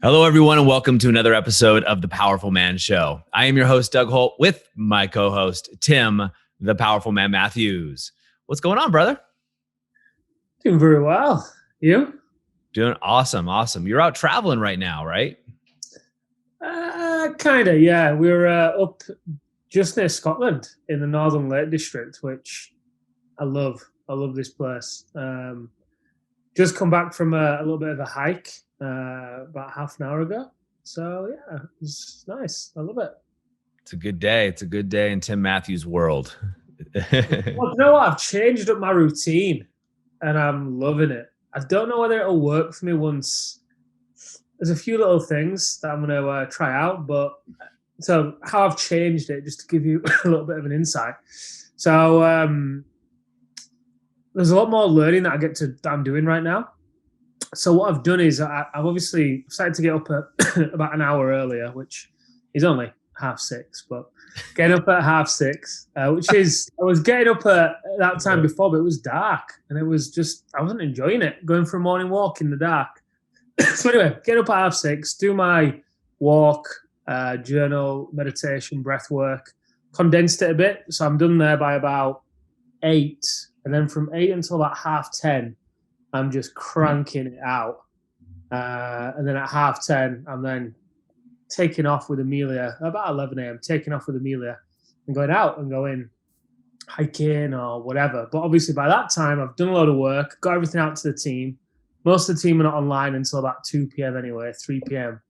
Hello, everyone, and welcome to another episode of The Powerful Man Show. I am your host, Doug Holt, with my co-host, Tim, the Powerful Man Matthews. What's going on, brother? Doing very well. You? Doing awesome. You're out traveling right now, right? Kind of, yeah. We're up just near Scotland in the Northern Lake District, which I love. I love this place. Just come back from a little bit of a hike about half an hour ago. So, yeah, it's nice. I love it. It's a good day. It's a good day in Tim Matthews' world. Well, you know what? I've changed up my routine and I'm loving it. I don't know whether it'll work for me once. There's a few little things that I'm going to try out, but so how I've changed it, just to give you a little bit of an insight. So there's a lot more learning that I'm doing right now. So what I've done is I've obviously started to get up at about an hour earlier, which is only 6:30, but getting up at 6:30, which is, I was getting up at that time before, but it was dark and it was just, I wasn't enjoying it, going for a morning walk in the dark. So anyway, get up at 6:30, do my walk, journal, meditation, breath work, condensed it a bit. So I'm done there by about 8. And then from 8 until about 10:30, I'm just cranking it out. And then at 10:30, I'm then taking off with Amelia, about 11 a.m., taking off with Amelia and going out and going hiking or whatever. But obviously by that time, I've done a lot of work, got everything out to the team. Most of the team are not online until about 2 p.m. anyway, 3 p.m.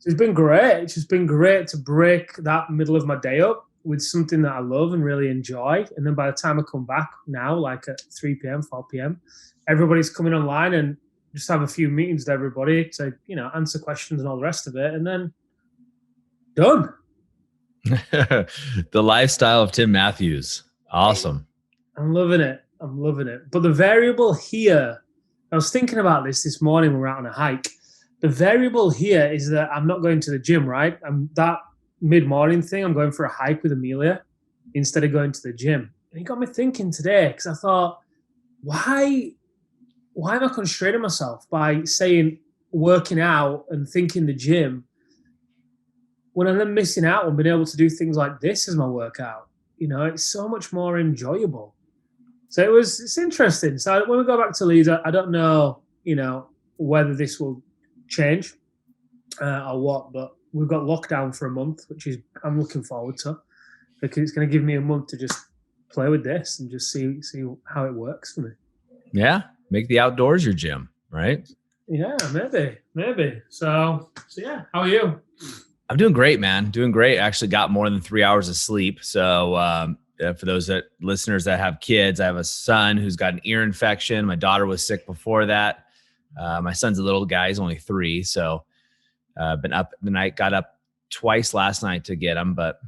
So it's been great. It's just been great to break that middle of my day up with something that I love and really enjoy. And then by the time I come back now, like at 3 p.m., 4 p.m., everybody's coming online and just have a few meetings with everybody to, answer questions and all the rest of it. And then done. The lifestyle of Tim Matthews. Awesome. I'm loving it. But the variable here, I was thinking about this morning when we were out on a hike. The variable here is that I'm not going to the gym, right? That mid-morning thing, I'm going for a hike with Amelia instead of going to the gym. And it got me thinking today, because I thought, why am I constraining myself by saying working out and thinking the gym when I'm then missing out on being able to do things like this as my workout? It's so much more enjoyable. So it's interesting. So when we go back to Leeds, I don't know, whether this will change or what, but we've got lockdown for a month, which is I'm looking forward to, because it's going to give me a month to just play with this and just see how it works for me. Yeah, make the outdoors your gym, right? Yeah, maybe. So yeah, how are you? I'm doing great, man. Doing great. I actually got more than 3 hours of sleep. So for those listeners that have kids, I have a son who's got an ear infection. My daughter was sick before that. My son's a little guy. He's only 3. So been up the night, got up twice last night to get him, but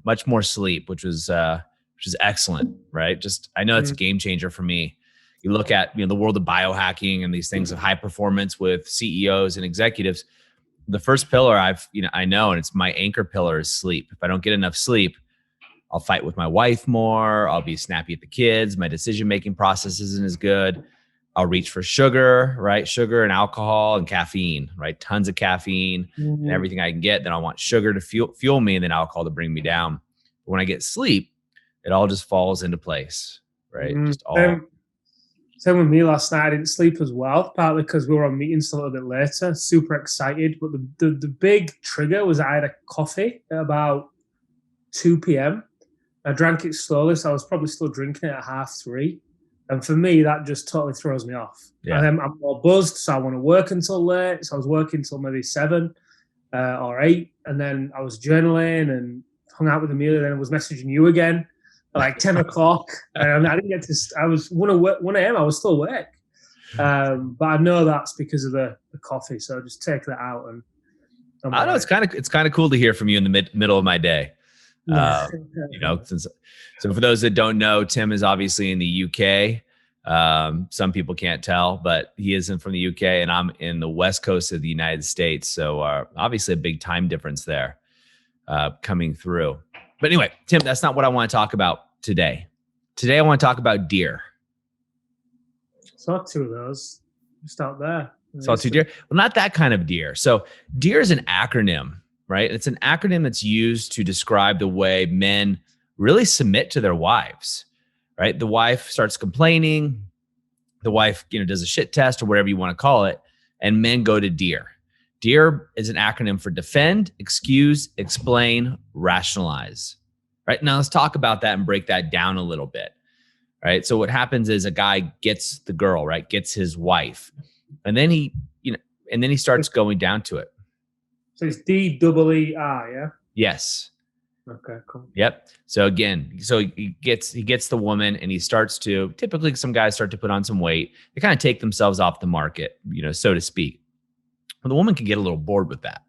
much more sleep, which is excellent, right? Just, I know it's a game changer for me. You look at, the world of biohacking and these things of high performance with CEOs and executives. The first pillar I know, and it's my anchor pillar, is sleep. If I don't get enough sleep, I'll fight with my wife more. I'll be snappy at the kids. My decision-making process isn't as good. I'll reach for sugar, right? Sugar and alcohol and caffeine, right? Tons of caffeine and everything I can get. Then I want sugar to fuel me, and then alcohol to bring me down. But when I get sleep, it all just falls into place, right? Just all. Same with me last night. I didn't sleep as well, partly because we were on meetings a little bit later. Super excited. But the big trigger was I had a coffee at about 2 p.m. I drank it slowly, so I was probably still drinking it at 3:30. And for me, that just totally throws me off. Yeah. And then I'm more buzzed, so I want to work until late. So I was working until maybe 7 or 8. And then I was journaling and hung out with Amelia. Then I was messaging you again at like 10 o'clock. And I didn't get to, I was 1 a.m. I was still awake. But I know that's because of the coffee. So just take that out. And I know it's kind of cool to hear from you in the middle of my day. So for those that don't know, Tim is obviously in the UK. Some people can't tell, but he isn't from the UK, and I'm in the West Coast of the United States. So obviously a big time difference there coming through. But anyway, Tim, that's not what I want to talk about today. Today, I want to talk about deer. Saw 2 of those. Just out there. Nice. Deer. Well, not that kind of deer. So deer is an acronym, right? It's an acronym that's used to describe the way men really submit to their wives, right? The wife starts complaining. The wife, does a shit test or whatever you want to call it, and men go to deer. Deer is an acronym for defend, excuse, explain, rationalize. Right now, let's talk about that and break that down a little bit. Right. So what happens is a guy gets the girl, right? Gets his wife, and then he starts going down to it. So it's D-E-E-R, yeah? Yes. Okay, cool. Yep. So again, he gets the woman, and he starts to, typically some guys start to put on some weight. They kind of take themselves off the market, so to speak. Well, the woman can get a little bored with that,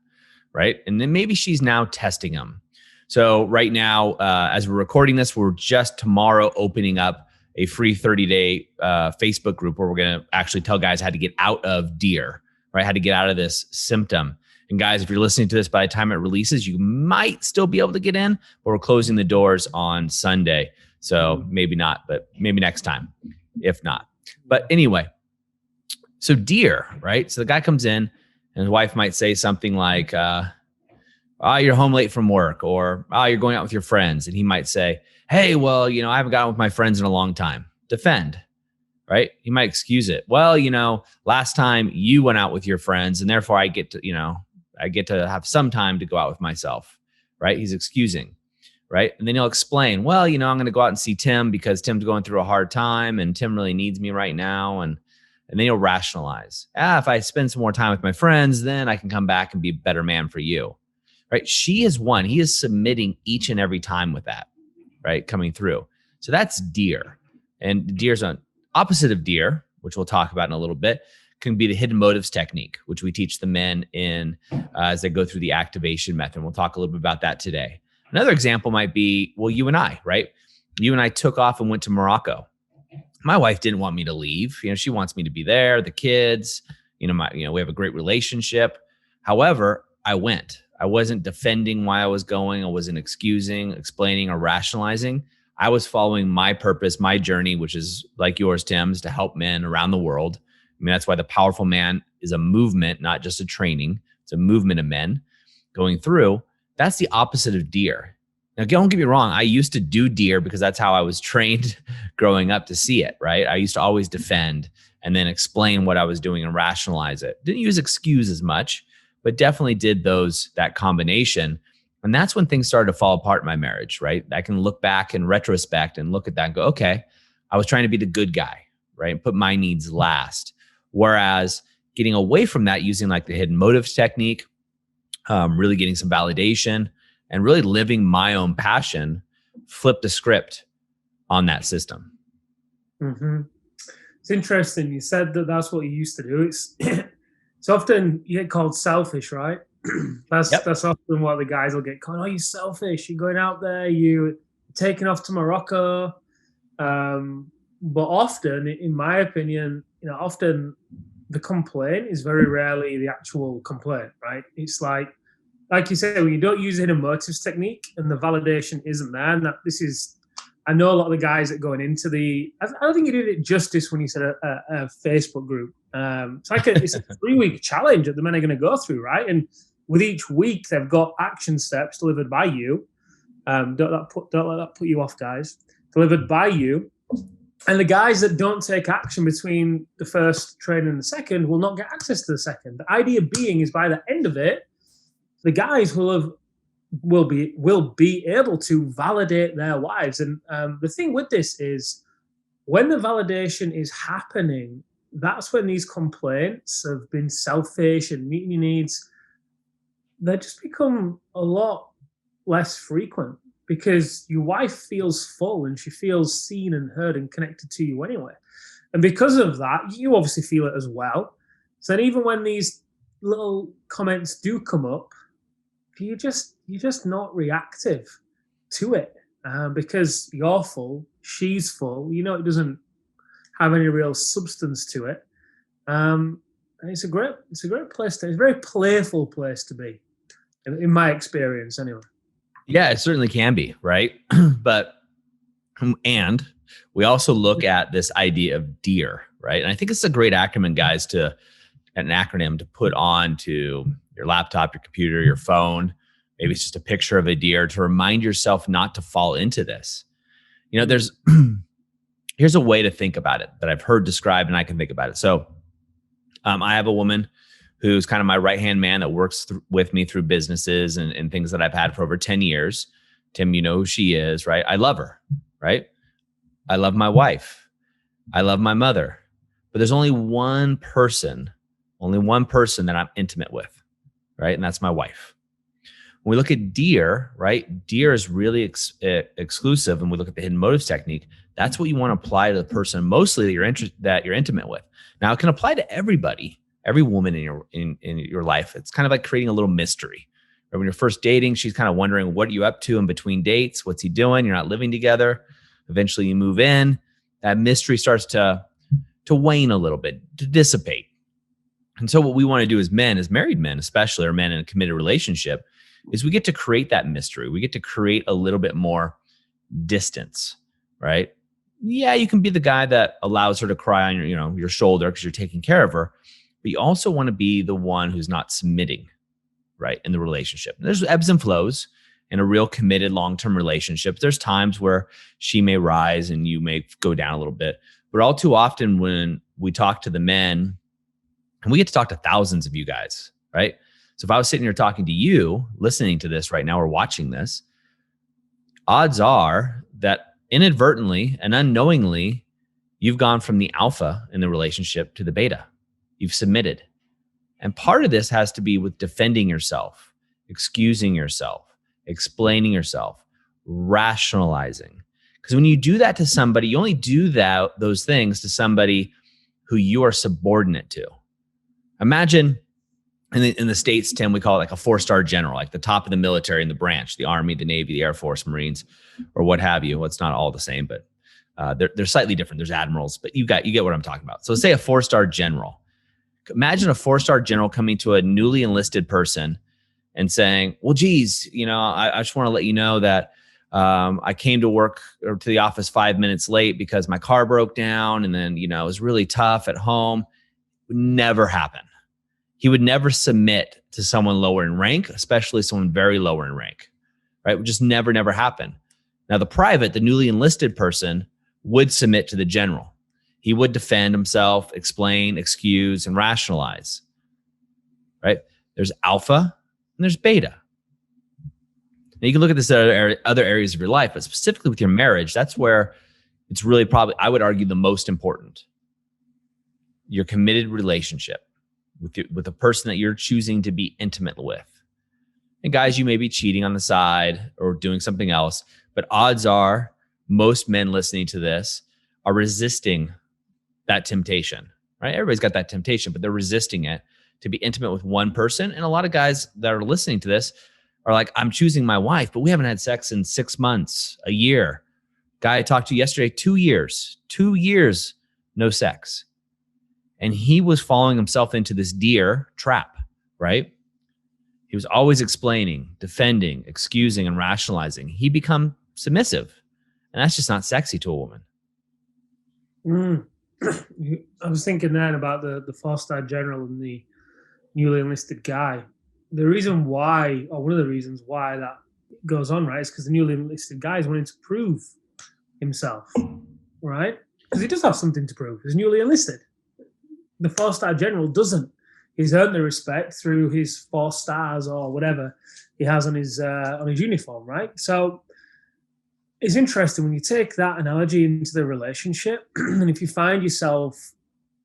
right? And then maybe she's now testing him. So right now, as we're recording this, we're just tomorrow opening up a free 30-day Facebook group where we're going to actually tell guys how to get out of deer, right? How to get out of this symptom. And guys, if you're listening to this by the time it releases, you might still be able to get in, but we're closing the doors on Sunday. So maybe not, but maybe next time, if not. But anyway, so deer, right? So the guy comes in and his wife might say something like, you're home late from work, or, you're going out with your friends. And he might say, hey, well, I haven't gotten with my friends in a long time. Defend, right? He might excuse it. Well, last time you went out with your friends, and therefore I get to have some time to go out with myself, right? He's excusing, right? And then he'll explain, well, I'm going to go out and see Tim because Tim's going through a hard time and Tim really needs me right now. And then he'll rationalize. If I spend some more time with my friends, then I can come back and be a better man for you, right? She is one. He is submitting each and every time with that, right? Coming through. So that's deer. And deer's an opposite of deer, which we'll talk about in a little bit, can be the hidden motives technique, which we teach the men in as they go through the activation method. We'll talk a little bit about that today. Another example might be, well, you and I, right? You and I took off and went to Morocco. My wife didn't want me to leave. She wants me to be there, the kids, we have a great relationship. However, I went. I wasn't defending why I was going. I wasn't excusing, explaining, or rationalizing. I was following my purpose, my journey, which is like yours, Tim, is to help men around the world. That's why the Powerful Man is a movement, not just a training. It's a movement of men going through. That's the opposite of deer. Now, don't get me wrong. I used to do deer because that's how I was trained growing up to see it, right? I used to always defend and then explain what I was doing and rationalize it. Didn't use excuse as much, but definitely did that combination. And that's when things started to fall apart in my marriage, right? I can look back in retrospect and look at that and go, okay, I was trying to be the good guy, right? And put my needs last. Whereas getting away from that, using like the hidden motives technique, really getting some validation and really living my own passion, flip the script on that system. Mm-hmm. It's interesting. You said that's what you used to do. It's often you get called selfish, right? That's often what the guys will get called. Oh, you're selfish. You're going out there. You're taking off to Morocco. But often, in my opinion, often the complaint is very rarely the actual complaint, right? It's like you say, when you don't use the hidden motives technique and the validation isn't there, and I know a lot of the guys that going into I don't think you did it justice when you said a Facebook group. It's a 3-week challenge that the men are going to go through, right? And with each week, they've got action steps delivered by you. Don't let that put you off, guys. Delivered by you. And the guys that don't take action between the first training and the second will not get access to the second. The idea being is by the end of it, the guys will be able to validate their wives. And the thing with this is when the validation is happening, that's when these complaints of being selfish and meeting your needs, they just become a lot less frequent. Because your wife feels full and she feels seen and heard and connected to you anyway. And because of that, you obviously feel it as well. So then even when these little comments do come up, you're just not reactive to it because you're full, she's full. It doesn't have any real substance to it. And it's a great place it's a very playful place to be, in my experience anyway. Yeah, it certainly can be, right? And we also look at this idea of deer, right? And I think it's a great acronym, guys, to an acronym to put on to your laptop, your computer, your phone. Maybe it's just a picture of a deer to remind yourself not to fall into this. There's here's a way to think about it that I've heard described, and I can think about it. So I have a woman who's kind of my right-hand man that works with me through businesses and things that I've had for over 10 years. Tim, you know who she is, right? I love her, right? I love my wife. I love my mother. But there's only one person that I'm intimate with, right? And that's my wife. When we look at deer, right? Deer is really exclusive. And we look at the hidden motives technique. That's what you want to apply to the person mostly that you're intimate with. Now it can apply to everybody, every woman in your life. It's kind of like creating a little mystery. Right? When you're first dating, she's kind of wondering, what are you up to in between dates? What's he doing? You're not living together. Eventually you move in. That mystery starts to wane a little bit, to dissipate. And so what we want to do as men, as married men especially, or men in a committed relationship, is we get to create that mystery. We get to create a little bit more distance, right? Yeah, you can be the guy that allows her to cry on your shoulder because you're taking care of her, but you also want to be the one who's not submitting, right, in the relationship. And there's ebbs and flows in a real committed long-term relationship. There's times where she may rise and you may go down a little bit, but all too often when we talk to the men, and we get to talk to thousands of you guys, right? So if I was sitting here talking to you, listening to this right now or watching this, odds are that inadvertently and unknowingly, you've gone from the alpha in the relationship to the beta. You've submitted. And part of this has to be with defending yourself, excusing yourself, explaining yourself, rationalizing. Because when you do that to somebody, you only do those things to somebody who you are subordinate to. Imagine in the States, Tim, we call it like a 4-star general, like the top of the military in the branch, the Army, the Navy, the Air Force, Marines, or what have you. Well, it's not all the same, but they're slightly different. There's admirals, but you get what I'm talking about. So say a 4-star general. Imagine a 4-star general coming to a newly enlisted person and saying, well, geez, I just want to let you know that I came to work or to the office 5 minutes late because my car broke down. And then, it was really tough at home. It would never happen. He would never submit to someone lower in rank, especially someone very lower in rank, right? It would just never happen. Now, the newly enlisted person would submit to the general. He would defend himself, explain, excuse, and rationalize, right? There's alpha and there's beta. Now, you can look at this other areas of your life, but specifically with your marriage, that's where it's really probably, I would argue, the most important. Your committed relationship with a person that you're choosing to be intimate with. And guys, you may be cheating on the side or doing something else, but odds are most men listening to this are resisting that temptation, right? Everybody's got that temptation, but they're resisting it to be intimate with one person. And a lot of guys that are listening to this are like, I'm choosing my wife, but we haven't had sex in 6 months, a year. Guy I talked to yesterday, 2 years, no sex. And he was following himself into this deer trap, right? He was always explaining, defending, excusing, and rationalizing. He become submissive. And that's just not sexy to a woman. I was thinking then about the 4-star general and the newly enlisted guy. The reason why, or one of the reasons why that goes on, right, is because the newly enlisted guy is wanting to prove himself, right? Because he does have something to prove. He's newly enlisted. The 4-star general doesn't. He's earned the respect through his 4 stars or whatever he has on his uniform, right? So it's interesting when you take that analogy into the relationship, and if you find yourself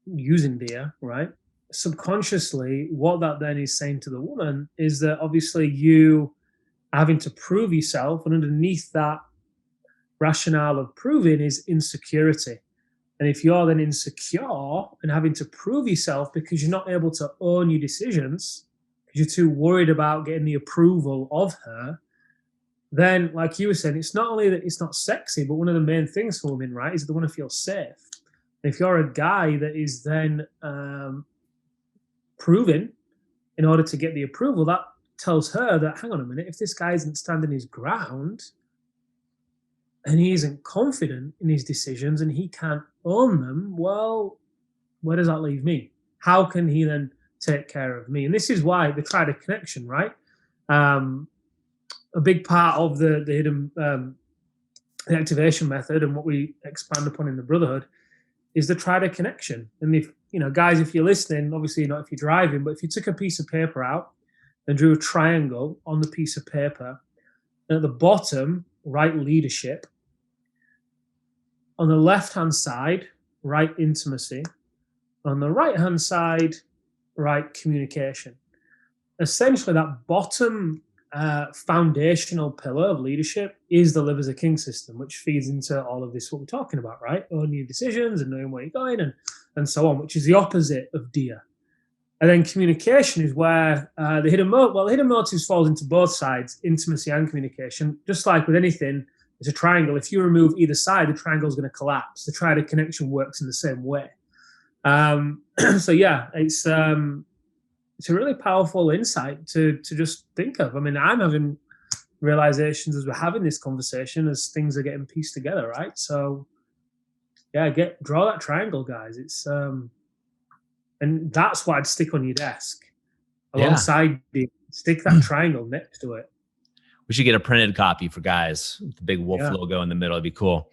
using deer, right, subconsciously, what that then is saying to the woman is that obviously you are having to prove yourself, and underneath that rationale of proving is insecurity. And if you're then insecure and having to prove yourself because you're not able to own your decisions, because you're too worried about getting the approval of her, then, like you were saying, it's not only that it's not sexy, but one of the main things for women, right, is they want to feel safe. And if you're a guy that is then proving in order to get the approval, that tells her that, hang on a minute, if this guy isn't standing his ground and he isn't confident in his decisions and he can't own them, well, where does that leave me? How can he then take care of me. And this is why the triad connection, right? A big part of the hidden the activation method and what we expand upon in the brotherhood is the triad connection. And if, guys, if you're listening, obviously not if you're driving, but if you took a piece of paper out and drew a triangle on the piece of paper, and at the bottom, write leadership. On the left-hand side, write intimacy. On the right-hand side, write communication. Essentially, that bottom foundational pillar of leadership is the live as a king system, which feeds into all of this, what we're talking about, right? Owning your decisions and knowing where you're going and so on, which is the opposite of dear. And then communication is where the hidden motives falls into both sides, intimacy and communication. Just like with anything, it's a triangle. If you remove either side, the triangle is going to collapse. The triad connection works in the same way. So yeah, it's a really powerful insight to just think of. I mean, I'm having realizations as we're having this conversation, as things are getting pieced together, right? So yeah, draw that triangle, guys. It's and that's what I'd stick on your desk alongside you. Stick that triangle next to it. We should get a printed copy for guys with the big wolf logo in the middle. It'd be cool.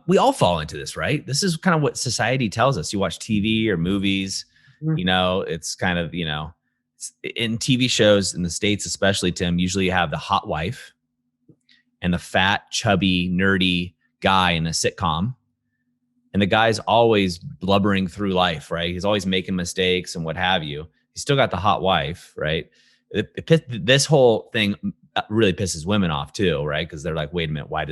We all fall into this, right? This is kind of what society tells us. You watch TV or movies, it's kind of, in TV shows in the States, especially, Tim, usually you have the hot wife and the fat, chubby, nerdy guy in a sitcom. And the guy's always blubbering through life, right? He's always making mistakes and what have you. He's still got the hot wife, right? This whole thing really pisses women off too, right? Because they're like, wait a minute, why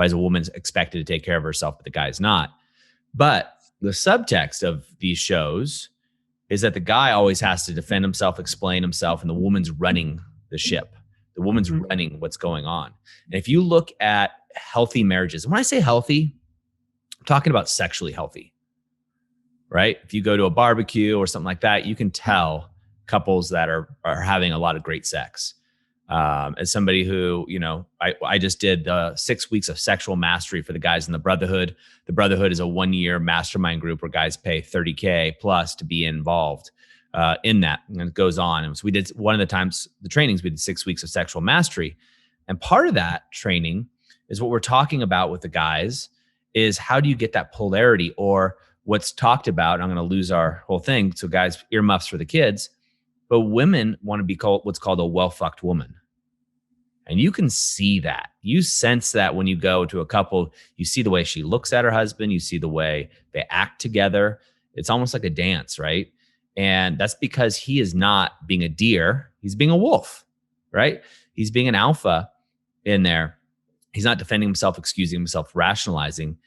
is a woman expected to take care of herself, but the guy's not? But the subtext of these shows is that the guy always has to defend himself, explain himself, and the woman's running the ship. The woman's running what's going on. And if you look at healthy marriages, and when I say healthy, I'm talking about sexually healthy, right? If you go to a barbecue or something like that, you can tell couples that are having a lot of great sex. As somebody who, I just did 6 weeks of sexual mastery for the guys in the Brotherhood. The Brotherhood is a 1-year mastermind group where guys pay $30K plus to be involved in that. And it goes on. And so we did one of the trainings, we did 6 weeks of sexual mastery. And part of that training is what we're talking about with the guys is how do you get that polarity, or what's talked about. I'm going to lose our whole thing. So guys, earmuffs for the kids. But women want to be called what's called a well-fucked woman. And you can see that. You sense that when you go to a couple, you see the way she looks at her husband. You see the way they act together. It's almost like a dance, right? And that's because he is not being a deer. He's being a wolf, right? He's being an alpha in there. He's not defending himself, excusing himself, rationalizing.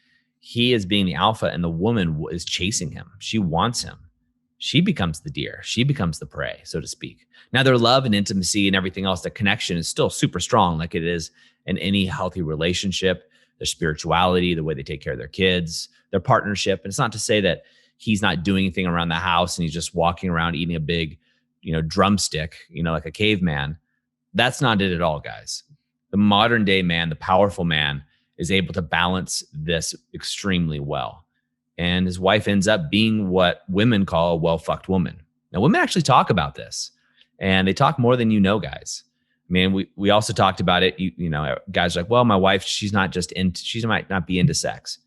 He is being the alpha, and the woman is chasing him. She wants him. She becomes the deer. She becomes the prey, so to speak. Now, their love and intimacy and everything else, the connection is still super strong, like it is in any healthy relationship. Their spirituality, the way they take care of their kids, their partnership. And it's not to say that he's not doing anything around the house and he's just walking around eating a big, drumstick, like a caveman. That's not it at all, guys. The modern day man, the powerful man, is able to balance this extremely well. And his wife ends up being what women call a well-fucked woman. Now, women actually talk about this, and they talk more than you know, guys. I mean, we also talked about it. Guys are like, well, my wife, she might not be into sex.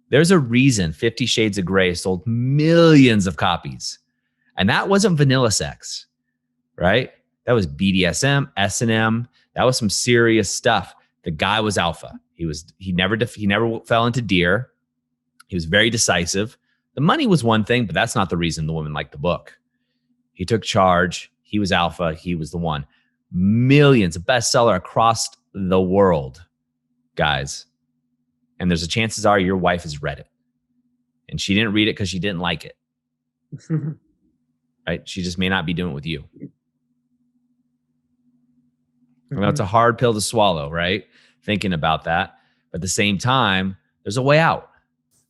There's a reason 50 Shades of Grey sold millions of copies. And that wasn't vanilla sex, right? That was BDSM, S&M. That was some serious stuff. The guy was alpha. He never fell into deer. He was very decisive. The money was one thing, but that's not the reason the woman liked the book. He took charge. He was alpha. He was the one. Millions, a bestseller across the world, guys. And there's a chances are your wife has read it. And she didn't read it because she didn't like it. Right? She just may not be doing it with you. Well, it's a hard pill to swallow, right? Thinking about that. But at the same time, there's a way out.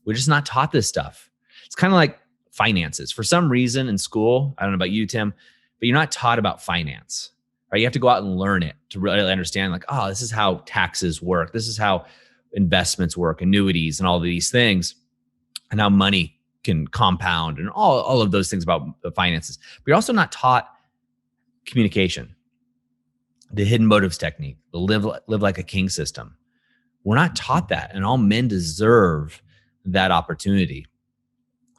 We're just not taught this stuff. It's kind of like finances. For some reason in school, I don't know about you, Tim, but you're not taught about finance, right? You have to go out and learn it to really understand, like, oh, this is how taxes work. This is how investments work, annuities and all of these things, and how money can compound and all of those things about the finances. But you're also not taught communication, the hidden motives technique, the live like a king system. We're not taught that, and all men deserve that opportunity.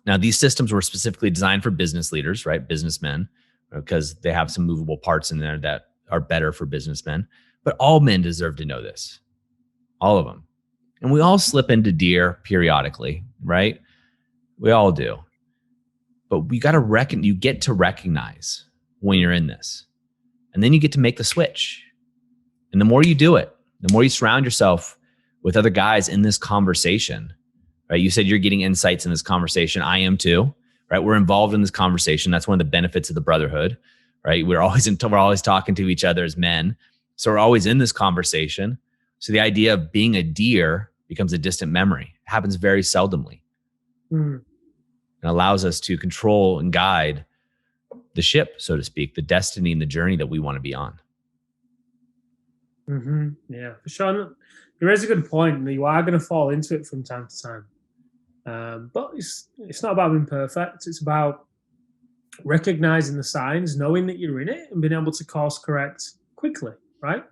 Now, these systems were specifically designed for business leaders, right? Businessmen, because they have some movable parts in there that are better for businessmen. But all men deserve to know this, all of them. And we all slip into deer periodically, right? We all do. But we got to you get to recognize when you're in this. And then you get to make the switch. And the more you do it, the more you surround yourself with other guys in this conversation, right? You said you're getting insights in this conversation. I am too, right? We're involved in this conversation. That's one of the benefits of the brotherhood, right? We're always talking to each other as men. So we're always in this conversation. So the idea of being a deer becomes a distant memory. It happens very seldomly. It allows us to control and guide the ship, so to speak, the destiny and the journey that we want to be on. Yeah, for sure. You raise a good point. You are going to fall into it from time to time. But it's not about being perfect. It's about recognizing the signs, knowing that you're in it, and being able to course correct quickly, right?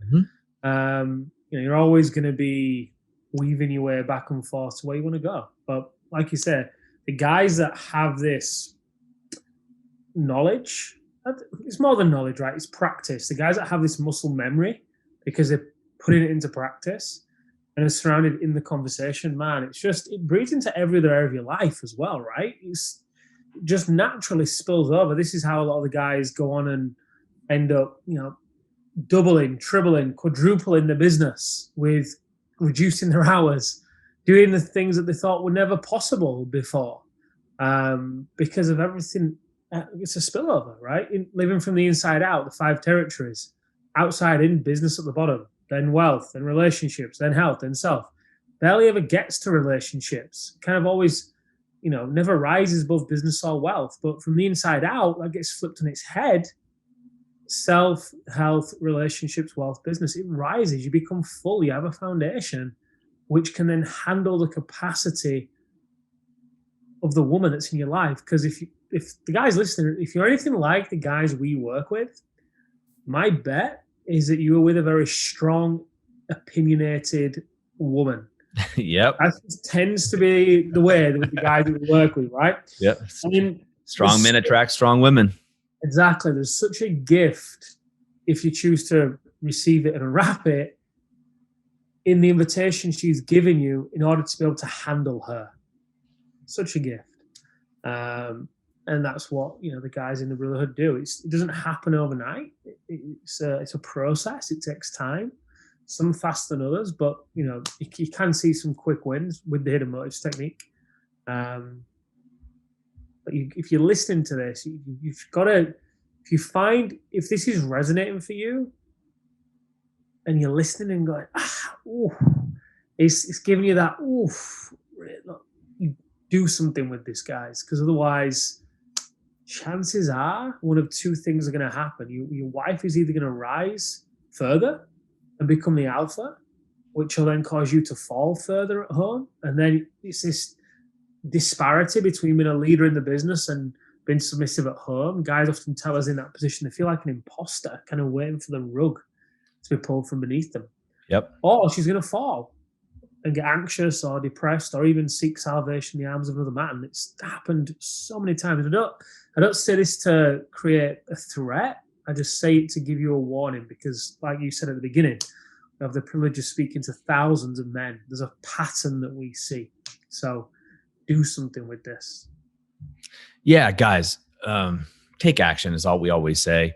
You're always going to be weaving your way back and forth to where you want to go. But like you said, the guys that have this knowledge, it's more than knowledge, right? It's practice. The guys that have this muscle memory because they're putting it into practice and are surrounded in the conversation, man, it breeds into every other area of your life as well, right? It just naturally spills over. This is how a lot of the guys go on and end up, doubling, tripling, quadrupling the business with reducing their hours, doing the things that they thought were never possible before, because of everything. It's a spillover, right? Living from the inside out, the 5 territories, outside in, business at the bottom, then wealth, then relationships, then health, then self. Barely ever gets to relationships. Kind of always, never rises above business or wealth. But from the inside out, that gets flipped on its head. Self, health, relationships, wealth, business, it rises. You become full. You have a foundation which can then handle the capacity of the woman that's in your life. Because if the guys listening, if you're anything like the guys we work with, my bet is that you are with a very strong, opinionated woman. Yep. That tends to be the way with the guys that we work with, right? Yep. Strong men attract strong women. Exactly. There's such a gift if you choose to receive it and unwrap it in the invitation she's given you in order to be able to handle her. Such a gift. And that's what the guys in the brotherhood do. It doesn't happen overnight. It's a process. It takes time. Some faster than others, but you can see some quick wins with the hidden motives technique. But if you're listening to this, you've got to. If this is resonating for you, and you're listening and going, it's giving you that. Look, you do something with this, guys, because otherwise, chances are one of two things are going to happen. Your wife is either going to rise further and become the alpha, which will then cause you to fall further at home. And then it's this disparity between being a leader in the business and being submissive at home. Guys often tell us in that position, they feel like an imposter, kind of waiting for the rug to be pulled from beneath them. Yep. Or she's going to fall and get anxious or depressed or even seek salvation in the arms of another man. It's happened so many times. I don't say this to create a threat. I just say it to give you a warning because, like you said at the beginning, we have the privilege of speaking to thousands of men. There's a pattern that we see. So do something with this. Yeah, guys, take action is all we always say.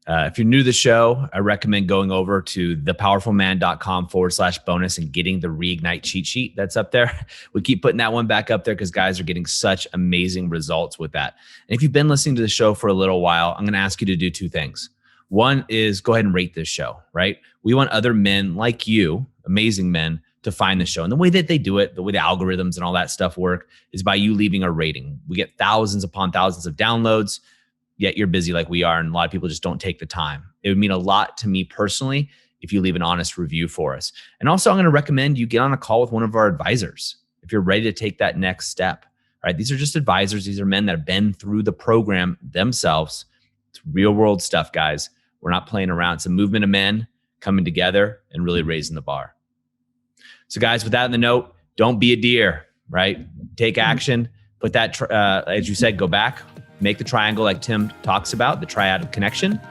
If you're new to the show, I recommend going over to thepowerfulman.com/bonus and getting the Reignite cheat sheet that's up there. We keep putting that one back up there because guys are getting such amazing results with that. And if you've been listening to the show for a little while, I'm going to ask you to do 2 things. One is go ahead and rate this show, right? We want other men like you, amazing men, to find the show. And the way that they do it, the way the algorithms and all that stuff work is by you leaving a rating. We get thousands upon thousands of downloads. Yet you're busy like we are, and a lot of people just don't take the time. It would mean a lot to me personally if you leave an honest review for us. And also, I'm going to recommend you get on a call with one of our advisors if you're ready to take that next step. right? These are just advisors. These are men that have been through the program themselves. It's real world stuff, guys. We're not playing around. It's a movement of men coming together and really raising the bar. So guys, with that in the note, don't be a deer, right? Take action. Put that, as you said, go back, make the triangle like Tim talks about, the triad of connection,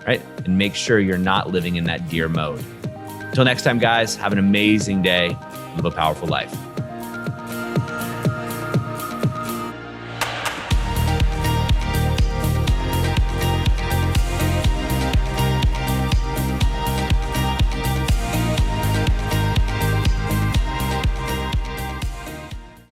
right? And make sure you're not living in that deer mode. Until next time, guys, have an amazing day. Live a powerful life.